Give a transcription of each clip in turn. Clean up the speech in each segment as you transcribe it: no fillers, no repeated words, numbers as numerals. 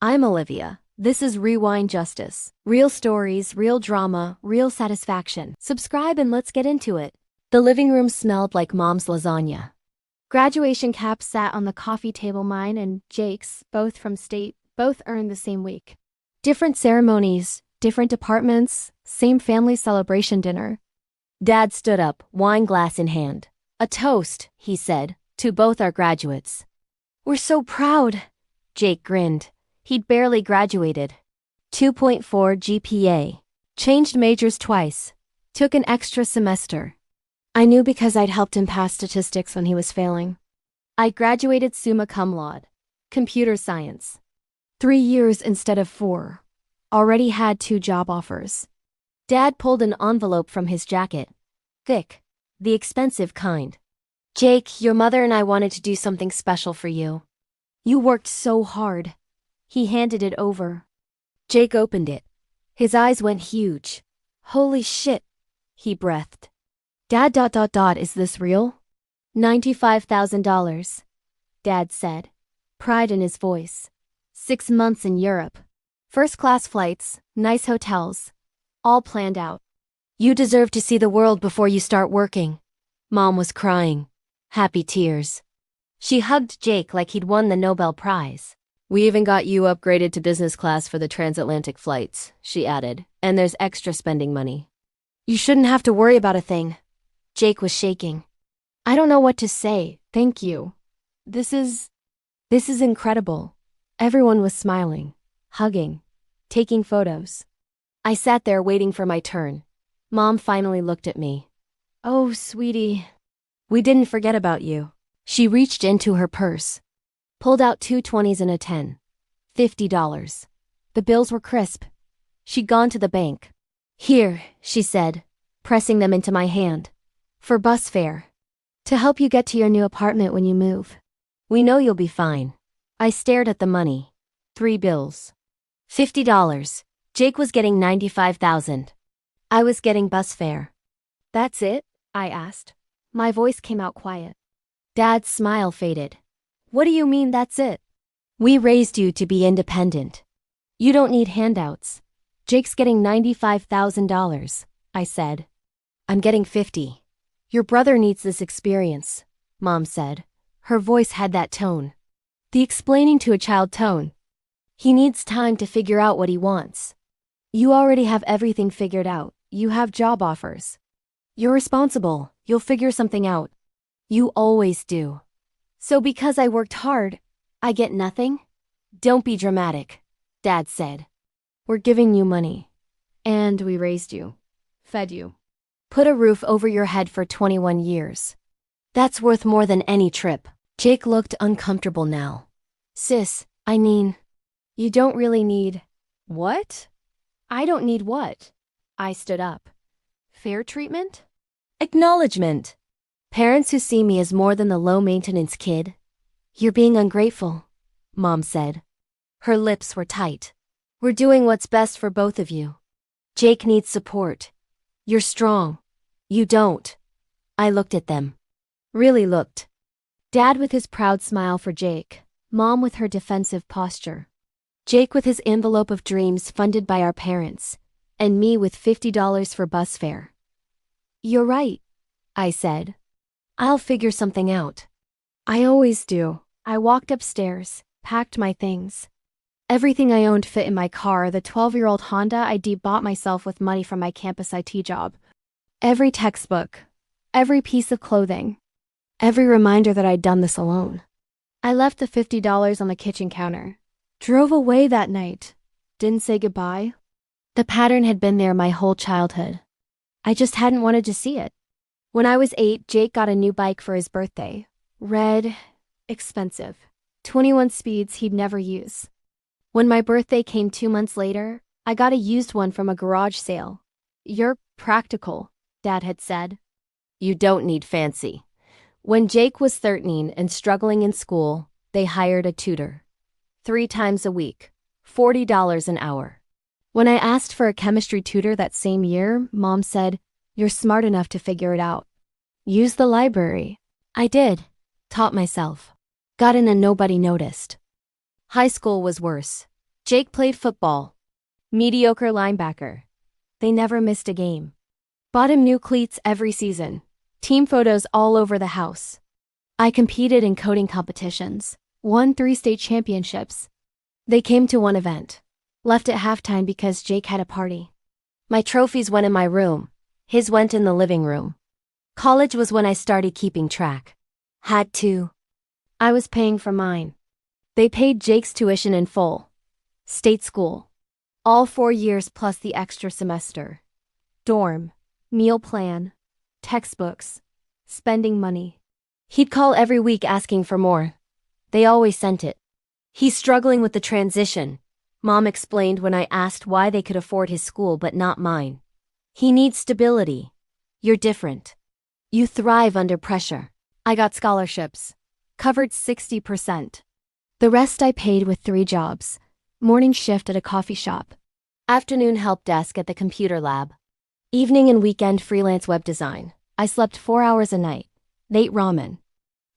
I'm Olivia. This is Rewind Justice. Real stories, real drama, real satisfaction. Subscribe and let's get into it. The living room smelled like Mom's lasagna. Graduation caps sat on the coffee table. Mine and Jake's, both from state, both earned the same week. Different ceremonies, different departments, same family celebration dinner. Dad stood up, wine glass in hand. A toast, he said, to both our graduates. We're so proud. Jake grinned. He'd barely graduated. 2.4 GPA. Changed majors twice. Took an extra semester. I knew because I'd helped him pass statistics when he was failing. I graduated summa cum laude. Computer science. 3 years instead of 4. Already had 2 job offers. Dad pulled an envelope from his jacket. Thick. The expensive kind. Jake, your mother and I wanted to do something special for you. You worked so hard. He handed it over. Jake opened it. His eyes went huge. Holy shit, he breathed. Dad ... Is this real? $95,000, Dad said, pride in his voice. 6 months in Europe. First-class flights, nice hotels, all planned out. You deserve to see the world before you start working. Mom was crying. Happy tears. She hugged Jake like he'd won the Nobel Prize. We even got you upgraded to business class for the transatlantic flights, she added, and there's extra spending money. You shouldn't have to worry about a thing. Jake was shaking. I don't know what to say, thank you. This is incredible. Everyone was smiling, hugging, taking photos. I sat there waiting for my turn. Mom finally looked at me. Oh, sweetie. We didn't forget about you. She reached into her purse. Pulled out 2 20s and a 10. $50. The bills were crisp. She'd gone to the bank. Here, she said, pressing them into my hand. For bus fare. To help you get to your new apartment when you move. We know you'll be fine. I stared at the money. 3 bills. $50. Jake was getting $95,000. I was getting bus fare. That's it? I asked. My voice came out quiet. Dad's smile faded. What do you mean that's it? We raised you to be independent. You don't need handouts. Jake's getting $95,000, I said. I'm getting 50. Your brother needs this experience, Mom said. Her voice had that tone. The explaining to a child tone. He needs time to figure out what he wants. You already have everything figured out. You have job offers. You're responsible. You'll figure something out. You always do. So because I worked hard, I get nothing? Don't be dramatic, Dad said. We're giving you money. And we raised you. Fed you. Put a roof over your head for 21 years. That's worth more than any trip. Jake looked uncomfortable now. Sis, you don't really need... What? I don't need what? I stood up. Fair treatment? Acknowledgement. Parents who see me as more than the low-maintenance kid. You're being ungrateful, Mom said. Her lips were tight. We're doing what's best for both of you. Jake needs support. You're strong. You don't. I looked at them. Really looked. Dad with his proud smile for Jake. Mom with her defensive posture. Jake with his envelope of dreams funded by our parents. And me with $50 for bus fare. You're right, I said. I'll figure something out. I always do. I walked upstairs, packed my things. Everything I owned fit in my car, the 12-year-old Honda I bought myself with money from my campus IT job. Every textbook, every piece of clothing, every reminder that I'd done this alone. I left the $50 on the kitchen counter. Drove away that night. Didn't say goodbye. The pattern had been there my whole childhood. I just hadn't wanted to see it. When I was 8, Jake got a new bike for his birthday. Red, expensive. 21 speeds he'd never use. When my birthday came 2 months later, I got a used one from a garage sale. You're practical, Dad had said. You don't need fancy. When Jake was 13 and struggling in school, they hired a tutor. 3 times a week, $40 an hour. When I asked for a chemistry tutor that same year, Mom said, You're smart enough to figure it out. Use the library. I did. Taught myself. Got in and nobody noticed. High school was worse. Jake played football. Mediocre linebacker. They never missed a game. Bought him new cleats every season. Team photos all over the house. I competed in coding competitions. Won 3 state championships. They came to one event. Left at halftime because Jake had a party. My trophies went in my room. His went in the living room. College was when I started keeping track. Had to. I was paying for mine. They paid Jake's tuition in full. State school. All 4 years plus the extra semester. Dorm. Meal plan. Textbooks. Spending money. He'd call every week asking for more. They always sent it. He's struggling with the transition, Mom explained when I asked why they could afford his school but not mine. He needs stability. You're different. You thrive under pressure. I got scholarships. Covered 60%. The rest I paid with 3 jobs. Morning shift at a coffee shop. Afternoon help desk at the computer lab. Evening and weekend freelance web design. I slept 4 hours a night. Ate ramen.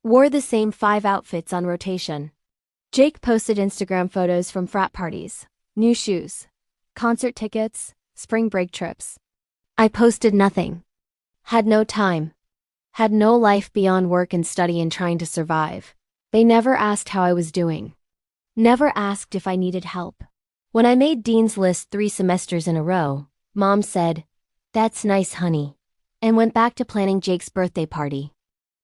Wore the same 5 outfits on rotation. Jake posted Instagram photos from frat parties, new shoes, concert tickets, spring break trips. I posted nothing. Had no time. Had no life beyond work and study and trying to survive. They never asked how I was doing. Never asked if I needed help. When I made Dean's List 3 semesters in a row, Mom said, "That's nice, honey," and went back to planning Jake's birthday party.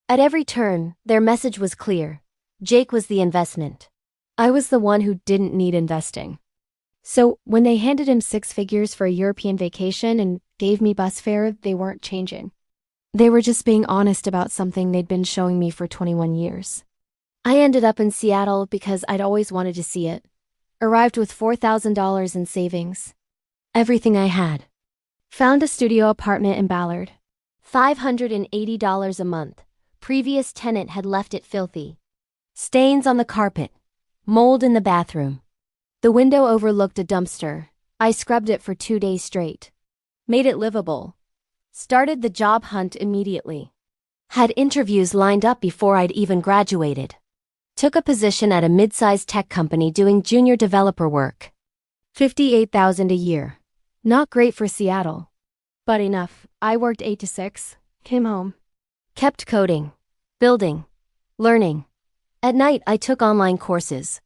At every turn, their message was clear. Jake was the investment. I was the one who didn't need investing. So, when they handed him 6 figures for a European vacation and gave me bus fare, they weren't changing. They were just being honest about something they'd been showing me for 21 years. I ended up in Seattle because I'd always wanted to see it. Arrived with $4,000 in savings. Everything I had. Found a studio apartment in Ballard. $580 a month. Previous tenant had left it filthy. Stains on the carpet. Mold in the bathroom. The window overlooked a dumpster. I scrubbed it for 2 days straight. Made it livable. Started the job hunt immediately. Had interviews lined up before I'd even graduated. Took a position at a mid-sized tech company doing junior developer work. $58,000 a year. Not great for Seattle. But enough. I worked 8 to 6. Came home. Kept coding. Building. Learning. At night, I took online courses.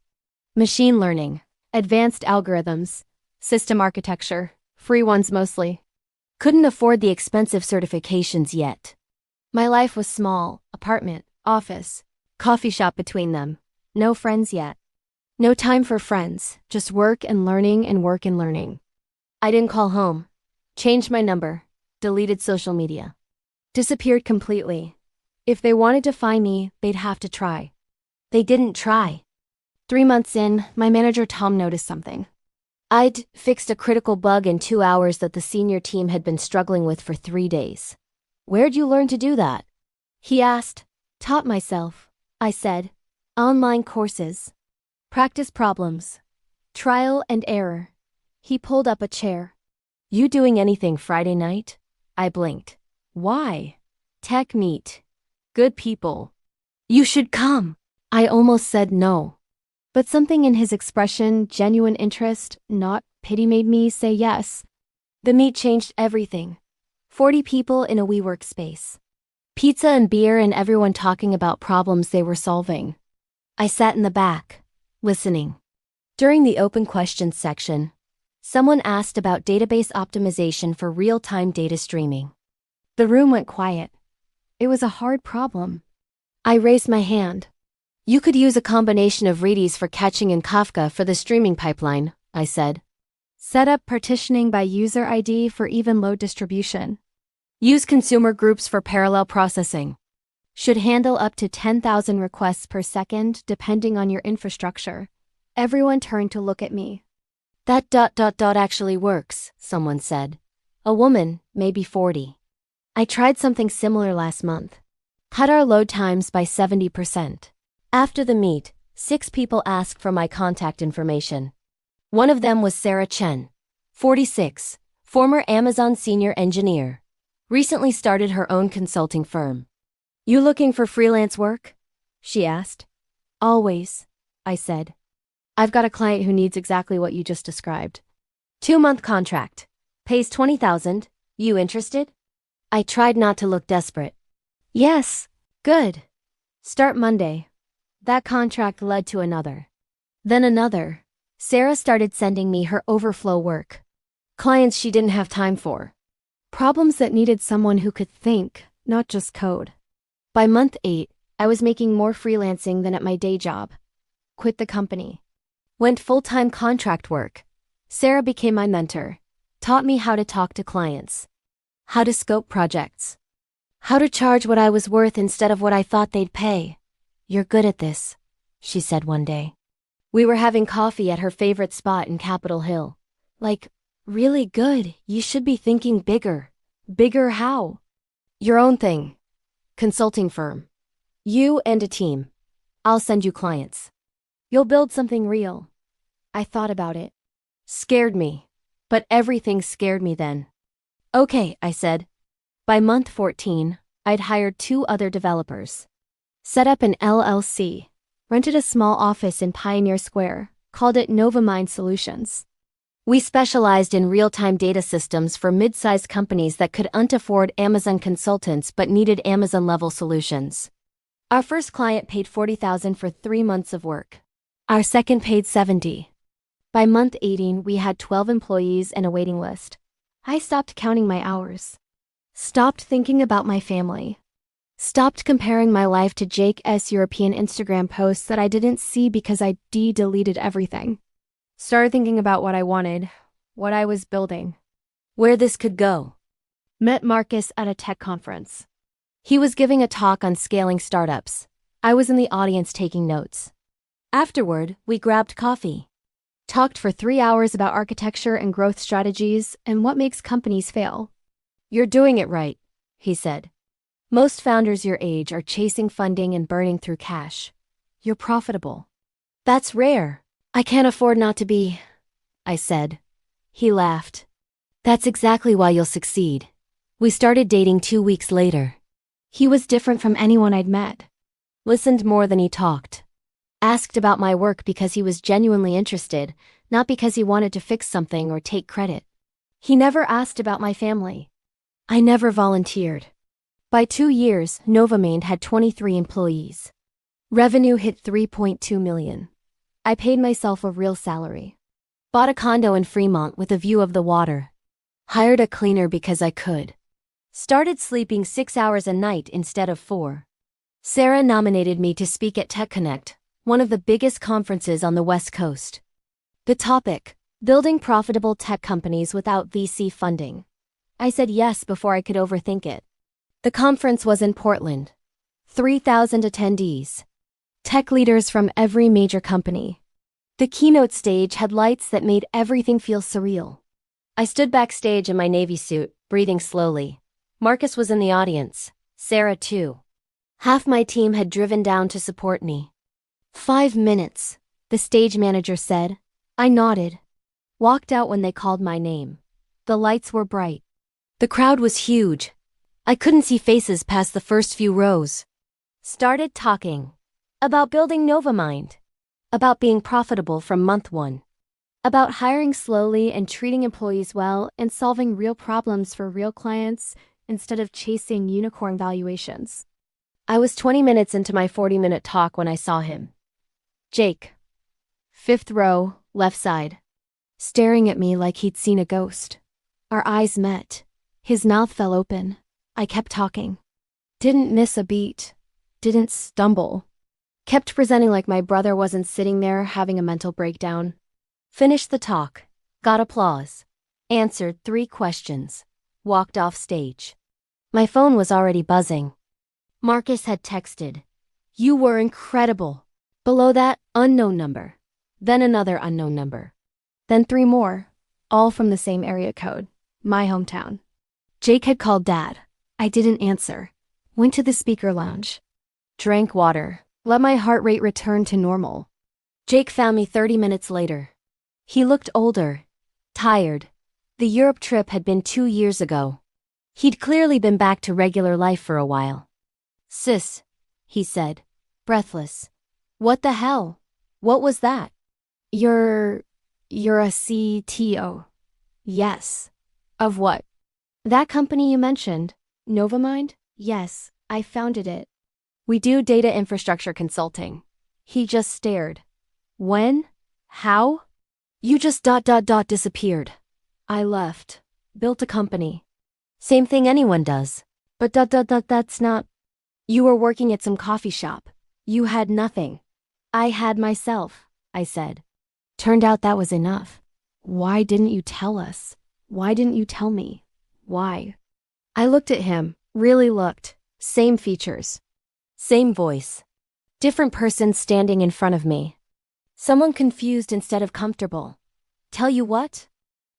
Machine learning. Advanced algorithms. System architecture. Free ones mostly. Couldn't afford the expensive certifications yet. My life was small. Apartment. Office. Coffee shop between them. No friends yet. No time for friends. Just work and learning and work and learning. I didn't call home. Changed my number. Deleted social media. Disappeared completely. If they wanted to find me, they'd have to try. They didn't try. 3 months in, my manager Tom noticed something. I'd fixed a critical bug in 2 hours that the senior team had been struggling with for 3 days. "Where'd you learn to do that?" he asked. "Taught myself," I said. "Online courses. Practice problems. Trial and error." He pulled up a chair. "You doing anything Friday night?" I blinked. "Why?" "Tech meet. Good people. You should come." I almost said no. But something in his expression, genuine interest, not pity, made me say yes. The meet changed everything. 40 people in a WeWork space. Pizza and beer and everyone talking about problems they were solving. I sat in the back, listening. During the open questions section, someone asked about database optimization for real-time data streaming. The room went quiet. It was a hard problem. I raised my hand. "You could use a combination of Redis for caching and Kafka for the streaming pipeline," I said. "Set up partitioning by user ID for even load distribution. Use consumer groups for parallel processing. Should handle up to 10,000 requests per second depending on your infrastructure." Everyone turned to look at me. "That ... actually works," someone said. A woman, maybe 40. "I tried something similar last month. Cut our load times by 70%. After the meet, 6 people asked for my contact information. One of them was Sarah Chen, 46, former Amazon senior engineer. Recently started her own consulting firm. "You looking for freelance work?" she asked. "Always," I said. I've got a client who needs exactly what you just described. 2-month contract. Pays 20,000. You interested? I tried not to look desperate. Yes. Good. Start Monday. That contract led to another. Then another. Sarah started sending me her overflow work. Clients she didn't have time for. Problems that needed someone who could think, not just code. By month 8, I was making more freelancing than at my day job. Quit the company. Went full-time contract work. Sarah became my mentor. Taught me how to talk to clients. How to scope projects. How to charge what I was worth instead of what I thought they'd pay. You're good at this, she said one day. We were having coffee at her favorite spot in Capitol Hill. Like, really good, you should be thinking bigger. Bigger how? Your own thing. Consulting firm. You and a team. I'll send you clients. You'll build something real. I thought about it. Scared me. But everything scared me then. Okay, I said. By month 14, I'd hired 2 other developers. Set up an LLC. Rented a small office in Pioneer Square. Called it Novamind Solutions. We specialized in real-time data systems for mid-sized companies that couldn't afford Amazon consultants but needed Amazon-level solutions. Our first client paid $40,000 for 3 months of work. Our second paid $70,000. By month 18, we had 12 employees and a waiting list. I stopped counting my hours. Stopped thinking about my family. Stopped comparing my life to Jake's European Instagram posts that I didn't see because I deleted everything. Started thinking about what I wanted, what I was building, where this could go. Met Marcus at a tech conference. He was giving a talk on scaling startups. I was in the audience taking notes. Afterward, we grabbed coffee. Talked for 3 hours about architecture and growth strategies and what makes companies fail. You're doing it right, he said. Most founders your age are chasing funding and burning through cash. You're profitable. That's rare. I can't afford not to be, I said. He laughed. That's exactly why you'll succeed. We started dating 2 weeks later. He was different from anyone I'd met. Listened more than he talked. Asked about my work because he was genuinely interested, not because he wanted to fix something or take credit. He never asked about my family. I never volunteered. By 2 years, Novamind had 23 employees. Revenue hit $3.2 million. I paid myself a real salary. Bought a condo in Fremont with a view of the water. Hired a cleaner because I could. Started sleeping 6 hours a night instead of 4. Sarah nominated me to speak at Tech Connect, one of the biggest conferences on the West Coast. The topic: building profitable tech companies without VC funding. I said yes before I could overthink it. The conference was in Portland. 3,000 attendees. Tech leaders from every major company. The keynote stage had lights that made everything feel surreal. I stood backstage in my Navy suit, breathing slowly. Marcus was in the audience. Sarah too. Half my team had driven down to support me. 5 minutes, the stage manager said. I nodded. Walked out when they called my name. The lights were bright. The crowd was huge. I couldn't see faces past the first few rows. Started talking. About building Novamind. About being profitable from month 1. About hiring slowly and treating employees well and solving real problems for real clients instead of chasing unicorn valuations. I was 20 minutes into my 40-minute talk when I saw him. Jake. 5th row, left side. Staring at me like he'd seen a ghost. Our eyes met. His mouth fell open. I kept talking. Didn't miss a beat. Didn't stumble. Kept presenting like my brother wasn't sitting there having a mental breakdown. Finished the talk. Got applause. Answered 3 questions. Walked off stage. My phone was already buzzing. Marcus had texted. You were incredible. Below that, unknown number. Then another unknown number. Then 3 more. All from the same area code. My hometown. Jake had called Dad. I didn't answer. Went to the speaker lounge. Drank water. Let my heart rate return to normal. Jake found me 30 minutes later. He looked older. Tired. The Europe trip had been 2 years ago. He'd clearly been back to regular life for a while. Sis, he said, breathless. What the hell? What was that? You're, you're a CTO. Yes. Of what? That company you mentioned. Novamind? Yes, I founded it. We do data infrastructure consulting. He just stared. When? How? You just disappeared. I left. Built a company. Same thing anyone does. But that's not. You were working at some coffee shop. You had nothing. I had myself, I said. Turned out that was enough. Why didn't you tell us? Why didn't you tell me? Why? I looked at him, really looked. Same features. Same voice. Different person standing in front of me. Someone confused instead of comfortable. Tell you what?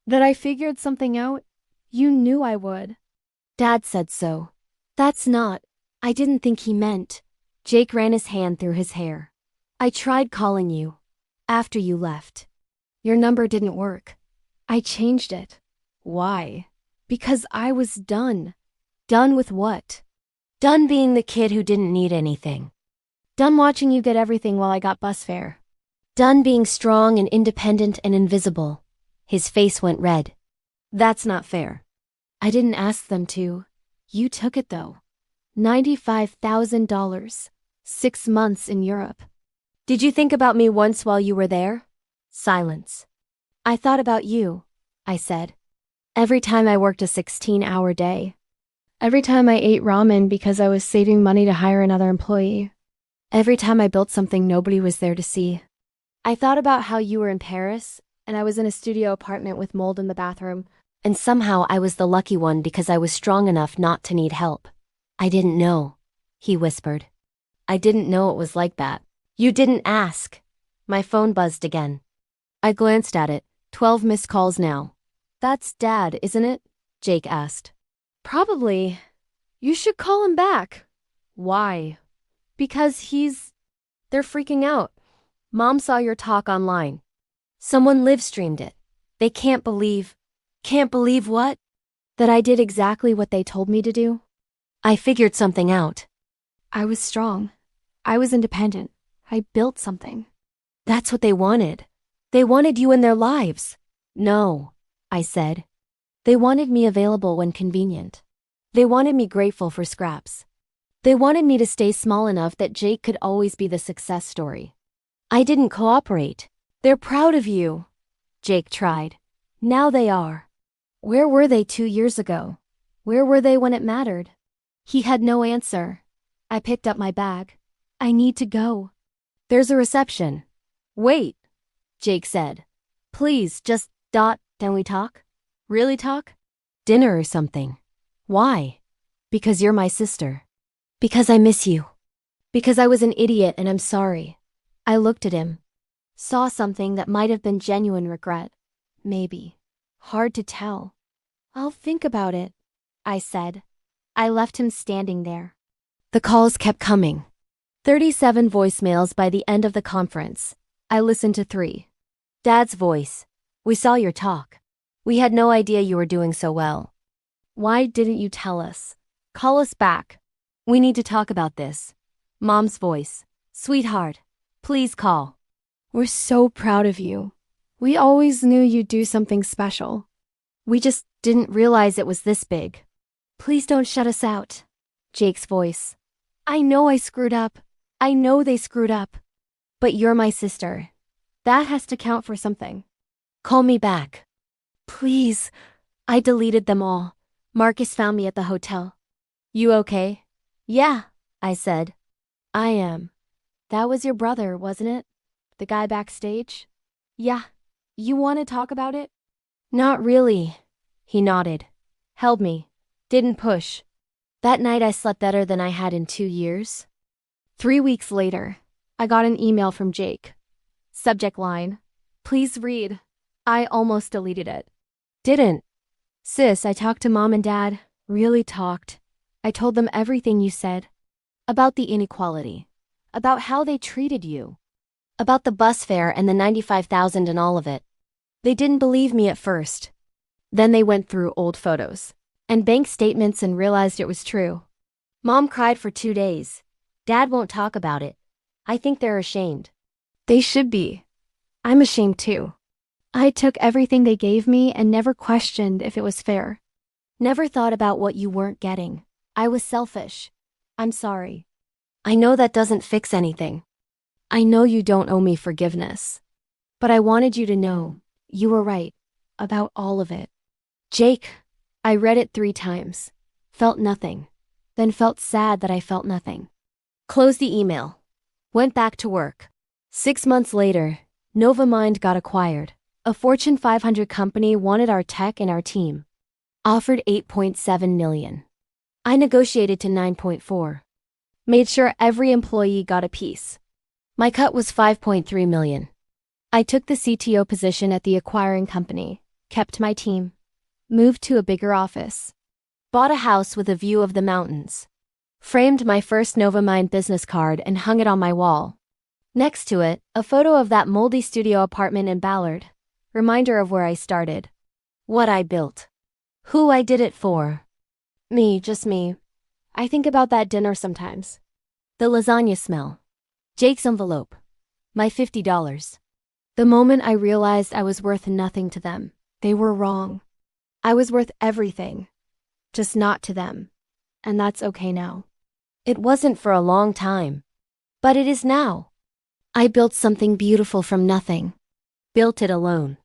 That I figured something out? You knew I would. Dad said so. That's not. I didn't think he meant. Jake ran his hand through his hair. I tried calling you. After you left. Your number didn't work. I changed it. Why? Because I was done. Done with what? Done being the kid who didn't need anything. Done watching you get everything while I got bus fare. Done being strong and independent and invisible. His face went red. That's not fair. I didn't ask them to. You took it though. $95,000. 6 months in Europe. Did you think about me once while you were there? Silence. I thought about you, I said. Every time I worked a 16-hour day. Every time I ate ramen because I was saving money to hire another employee. Every time I built something nobody was there to see. I thought about how you were in Paris, and I was in a studio apartment with mold in the bathroom, and somehow I was the lucky one because I was strong enough not to need help. I didn't know, he whispered. I didn't know it was like that. You didn't ask. My phone buzzed again. I glanced at it. 12 missed calls now. That's Dad, isn't it? Jake asked. Probably. You should call him back. Why? Because they're freaking out. Mom saw your talk online. Someone live-streamed it. They can't believe what? That I did exactly what they told me to do? I figured something out. I was strong. I was independent. I built something. That's what they wanted. They wanted you in their lives. No, I said. They wanted me available when convenient. They wanted me grateful for scraps. They wanted me to stay small enough that Jake could always be the success story. I didn't cooperate. They're proud of you. Jake tried. Now they are. Where were they 2 years ago? Where were they when it mattered? He had no answer. I picked up my bag. I need to go. There's a reception. Wait, Jake said. Please, just can we talk? Really talk? Dinner or something. Why? Because you're my sister. Because I miss you. Because I was an idiot and I'm sorry. I looked at him. Saw something that might have been genuine regret. Maybe. Hard to tell. I'll think about it, I said. I left him standing there. The calls kept coming. 37 voicemails by the end of the conference. I listened to 3. Dad's voice. We saw your talk. We had no idea you were doing so well. Why didn't you tell us? Call us back. We need to talk about this. Mom's voice. Sweetheart, please call. We're so proud of you. We always knew you'd do something special. We just didn't realize it was this big. Please don't shut us out. Jake's voice. I know I screwed up. I know they screwed up. But you're my sister. That has to count for something. Call me back. Please. I deleted them all. Marcus found me at the hotel. You okay? Yeah, I said. I am. That was your brother, wasn't it? The guy backstage? Yeah. You want to talk about it? Not really. He nodded. Held me. Didn't push. That night I slept better than I had in 2 years. 3 weeks later, I got an email from Jake. Subject line. Please read. I almost deleted it. Didn't. Sis, I talked to Mom and Dad. Really talked. I told them everything you said. About the inequality. About how they treated you. About the bus fare and the $95,000 and all of it. They didn't believe me at first. Then they went through old photos and bank statements and realized it was true. Mom cried for 2 days. Dad won't talk about it. I think they're ashamed. They should be. I'm ashamed too. I took everything they gave me and never questioned if it was fair. Never thought about what you weren't getting. I was selfish. I'm sorry. I know that doesn't fix anything. I know you don't owe me forgiveness. But I wanted you to know, you were right, about all of it. Jake, I read it 3 times. Felt nothing. Then felt sad that I felt nothing. Closed the email. Went back to work. 6 months later, Novamind got acquired. A Fortune 500 company wanted our tech and our team. Offered $8.7 million. I negotiated to $9.4. Made sure every employee got a piece. My cut was $5.3 million. I took the CTO position at the acquiring company, kept my team, moved to a bigger office, bought a house with a view of the mountains, framed my first Novamind business card and hung it on my wall. Next to it, a photo of that moldy studio apartment in Ballard, reminder of where I started, what I built, who I did it for. Me, just me. I think about that dinner sometimes. The lasagna smell. Jake's envelope. My $50. The moment I realized I was worth nothing to them, they were wrong. I was worth everything, just not to them. And that's okay now. It wasn't for a long time, but it is now. I built something beautiful from nothing. Built it alone.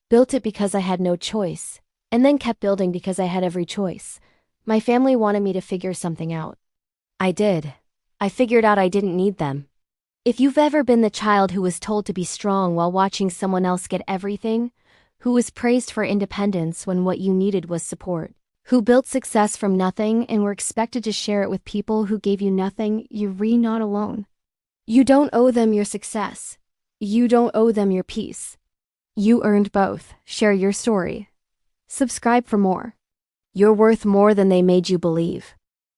Built it because I had no choice, and then kept building because I had every choice. My family wanted me to figure something out. I did. I figured out I didn't need them. If you've ever been the child who was told to be strong while watching someone else get everything, who was praised for independence when what you needed was support, who built success from nothing and were expected to share it with people who gave you nothing, you're not alone. You don't owe them your success. You don't owe them your peace. You earned both. Share your story. Subscribe for more. You're worth more than they made you believe.